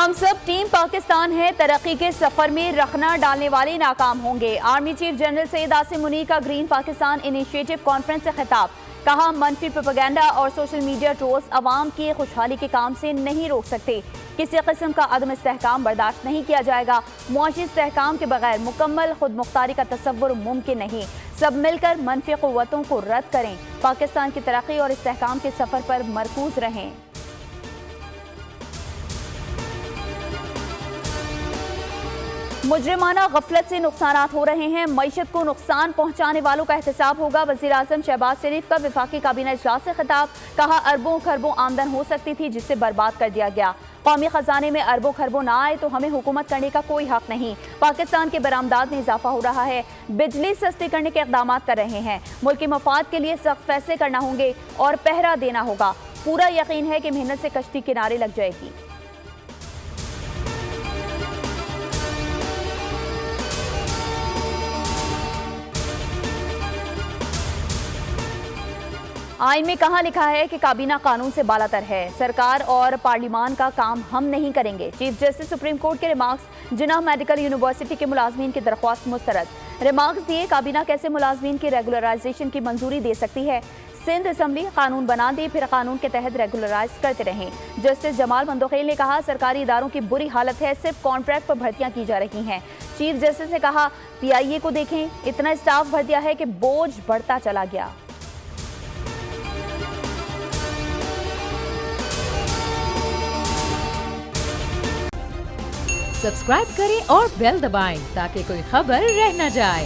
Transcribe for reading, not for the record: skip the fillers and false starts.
हम सब टीम पाकिस्तान है, तरक्की के सफर में रखना डालने वाले नाकाम होंगे। Army chief general Syed Asim Munir का ग्रीन पाकिस्तान इनिशिएटिव कॉन्फ्रेंस से खिताब। कहा, मनफी प्रोपेगेंडा और सोशल मीडिया ट्रोल्स अवाम की खुशहाली के काम से नहीं रोक सकते। किसी किस्म का अदम इस्तेहकाम बर्दाश्त नहीं किया जाएगा। मुआशी इस्तेहकाम के बगैर मुकम्मल खुद मुख्तारी का तसव्वुर मुमकिन नहीं। सब मिलकर मनफी क़ुव्वतों को रद्द करें। पाकिस्तान की तरक्की और इस्तेहकाम के सफर पर मरकूज रहें। मुजरिमाना गफलत से नुकसानात हो रहे हैं। मईशत को नुकसान पहुंचाने वालों का एहतसाब होगा। वज़ीर आज़म शहबाज शरीफ का वफाकी काबीना इजलास से खिताब। कहा, अरबों खरबों आमदन हो सकती थी जिसे बर्बाद कर दिया गया। कौमी खजाने में अरबों खरबों ना आए तो हमें हुकूमत करने का कोई हक नहीं। पाकिस्तान के बरामदात में इजाफा हो रहा है। बिजली सस्ती करने के इकदाम कर रहे हैं। मुल्क के मफाद के लिए सख्त फैसले करना होंगे और पहरा देना होगा। पूरा यकीन है कि मेहनत से कश्ती किनारे लग जाएगी। आइन में कहाँ लिखा है कि काबीना कानून से बालातर है। सरकार और पार्लिमान का काम हम नहीं करेंगे। चीफ जस्टिस सुप्रीम कोर्ट के रिमार्क्स। जिन्ना मेडिकल यूनिवर्सिटी के मुलाजमीन की दरख्वास्त मुस्तरद। रिमार्क्स दिए, काबीना कैसे मुलाजमीन की रेगुलराइजेशन की मंजूरी दे सकती है। सिंध असम्बली कानून बना दे, फिर कानून के तहत रेगुलराइज करते रहें। जस्टिस जमाल मंदोखेल ने कहा, सरकारी इदारों की बुरी हालत है, सिर्फ कॉन्ट्रैक्ट पर भर्तियां की जा रही हैं। चीफ जस्टिस ने कहा, PIA को देखें, इतना स्टाफ भर दिया है कि बोझ बढ़ता चला गया। सब्सक्राइब करें और बेल दबाएं ताकि कोई खबर रह न जाए।